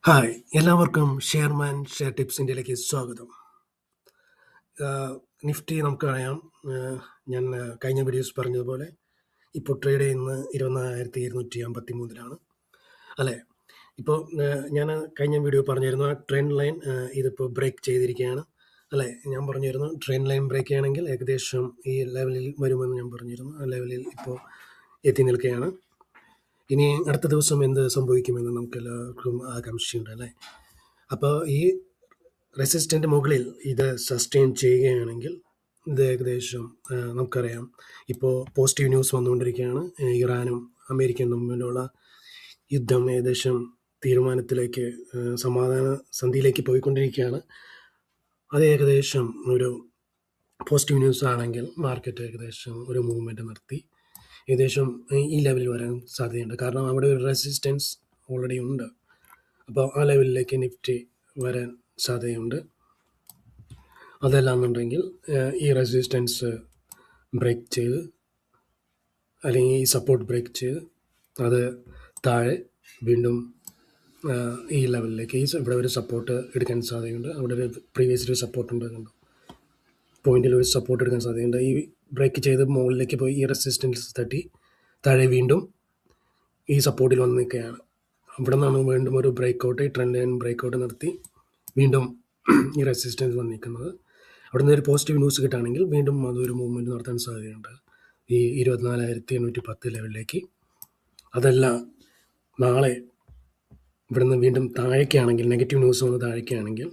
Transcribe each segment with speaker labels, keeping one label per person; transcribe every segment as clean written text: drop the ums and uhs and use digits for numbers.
Speaker 1: Hi എല്ലാവർക്കും share tips ഇന്ത്യയിലേക്ക് സ്വാഗതം. നിഫ്റ്റി നമുക്കറിയാം. ഞാൻ കഴിഞ്ഞ വീഡിയോസ് പറഞ്ഞതുപോലെ ഇപ്പോൾ ട്രേഡ് ചെയ്യുന്നത് 24,253 അല്ലേ? ഇപ്പോൾ ഞാൻ കഴിഞ്ഞ വീഡിയോ പറഞ്ഞിരുന്നു ട്രെൻഡ് ലൈൻ ഇതിപ്പോൾ ബ്രേക്ക് ചെയ്തിരിക്കുകയാണ് അല്ലേ? ഞാൻ പറഞ്ഞിരുന്നു ട്രെൻഡ് ലൈൻ ബ്രേക്ക് ചെയ്യണമെങ്കിൽ ഏകദേശം ഈ ലെവലിൽ വരുമെന്ന് ഞാൻ പറഞ്ഞിരുന്നു. ആ ലെവലിൽ ഇപ്പോൾ എത്തി നിൽക്കുകയാണ്. ഇനി അടുത്ത ദിവസം എന്ത് സംഭവിക്കുമെന്ന് നമുക്ക് എല്ലാവർക്കും ആകാംക്ഷയുണ്ട് അല്ലേ? അപ്പോൾ ഈ റെസിസ്റ്റൻ്റ് മുകളിൽ ഇത് സസ്റ്റെയിൻ ചെയ്യുകയാണെങ്കിൽ ഇത് ഏകദേശം നമുക്കറിയാം ഇപ്പോൾ പോസിറ്റീവ് ന്യൂസ് വന്നുകൊണ്ടിരിക്കുകയാണ്. ഇറാനും അമേരിക്കയും തമ്മിലുള്ള യുദ്ധം ഏകദേശം തീരുമാനത്തിലേക്ക് സമാധാന സന്ധിയിലേക്ക് പോയിക്കൊണ്ടിരിക്കുകയാണ്. അത് ഏകദേശം ഒരു പോസിറ്റീവ് ന്യൂസ് ആണെങ്കിൽ മാർക്കറ്റ് ഏകദേശം ഒരു മൂവ്മെൻറ്റ് നടത്തി ഏകദേശം ഈ ലെവലിൽ വരാൻ സാധ്യതയുണ്ട്. കാരണം അവിടെ ഒരു റെസിസ്റ്റൻസ് ഓൾറെഡി ഉണ്ട്. അപ്പോൾ ആ ലെവലിലേക്ക് നിഫ്റ്റി വരാൻ സാധ്യതയുണ്ട്. അതല്ലാന്നുണ്ടെങ്കിൽ ഈ റെസിസ്റ്റൻസ് ബ്രേക്ക് ചെയ്ത് അല്ലെങ്കിൽ ഈ സപ്പോർട്ട് ബ്രേക്ക് ചെയ്ത് അത് താഴെ വീണ്ടും ഈ ലെവലിലേക്ക് ഇവിടെ ഒരു സപ്പോർട്ട് എടുക്കാൻ സാധ്യതയുണ്ട്. അവിടെ ഒരു പ്രീവിയസ് ഒരു സപ്പോർട്ട് ഉണ്ട്, കണ്ടു പോയിന്റിൽ ഒരു സപ്പോർട്ട് എടുക്കാൻ സാധ്യതയുണ്ട്. ഈ ബ്രേക്ക് ചെയ്ത് മുകളിലേക്ക് പോയി ഈ റെസിസ്റ്റൻസ് തട്ടി താഴെ വീണ്ടും ഈ സപ്പോർട്ടിൽ വന്ന് നിൽക്കുകയാണ്. അവിടെ നിന്നാണ് വീണ്ടും ഒരു ബ്രേക്കൗട്ട്, ട്രെൻഡ് ലൈൻ ബ്രേക്കൗട്ട് നടത്തി വീണ്ടും ഈ റെസിസ്റ്റൻസ് വന്ന് നിൽക്കുന്നത്. അവിടെ നിന്ന് ഒരു പോസിറ്റീവ് ന്യൂസ് കിട്ടുകയാണെങ്കിൽ വീണ്ടും അതൊരു മൂവ്മെൻറ്റ് നടത്താൻ സാധ്യതയുണ്ട് ഈ 24,810 ലെവലിലേക്ക്. അതല്ല നാളെ ഇവിടെ നിന്ന് വീണ്ടും താഴേക്കാണെങ്കിൽ, നെഗറ്റീവ് ന്യൂസ് വന്ന് താഴേക്കാണെങ്കിൽ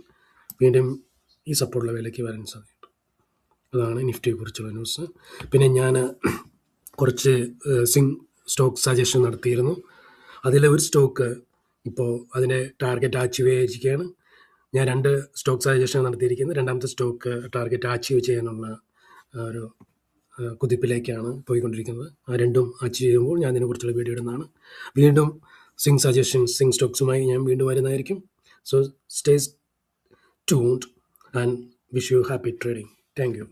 Speaker 1: വീണ്ടും ഈ സപ്പോർട്ട് ലെവലിലേക്ക് വരാൻ സാധ്യതയുണ്ട്. അതാണ് നിഫ്റ്റിയെക്കുറിച്ചുള്ള ന്യൂസ്. പിന്നെ ഞാൻ കുറച്ച് സ്റ്റോക്ക് സജഷൻ നടത്തിയിരുന്നു. അതിലെ ഒരു സ്റ്റോക്ക് ഇപ്പോൾ അതിൻ്റെ ടാർഗറ്റ് അച്ചീവ് ചെയ്തിരിക്കുകയാണ്. ഞാൻ 2 സ്റ്റോക്ക് സജഷൻ നടത്തിയിരിക്കുന്നത്. രണ്ടാമത്തെ സ്റ്റോക്ക് ടാർഗറ്റ് അച്ചീവ് ചെയ്യാനുള്ള ഒരു കുതിപ്പിലേക്കാണ് പോയിക്കൊണ്ടിരിക്കുന്നത്. ആ രണ്ടും അച്ചീവ് ചെയ്യുമ്പോൾ ഞാൻ അതിനെക്കുറിച്ചുള്ള വീഡിയോ ഇടുന്നതാണ്. വീണ്ടും സജഷൻസ് സ്റ്റോക്സുമായി ഞാൻ വീണ്ടും വരുന്നതായിരിക്കും. So stay tuned and wish you happy trading. Thank you.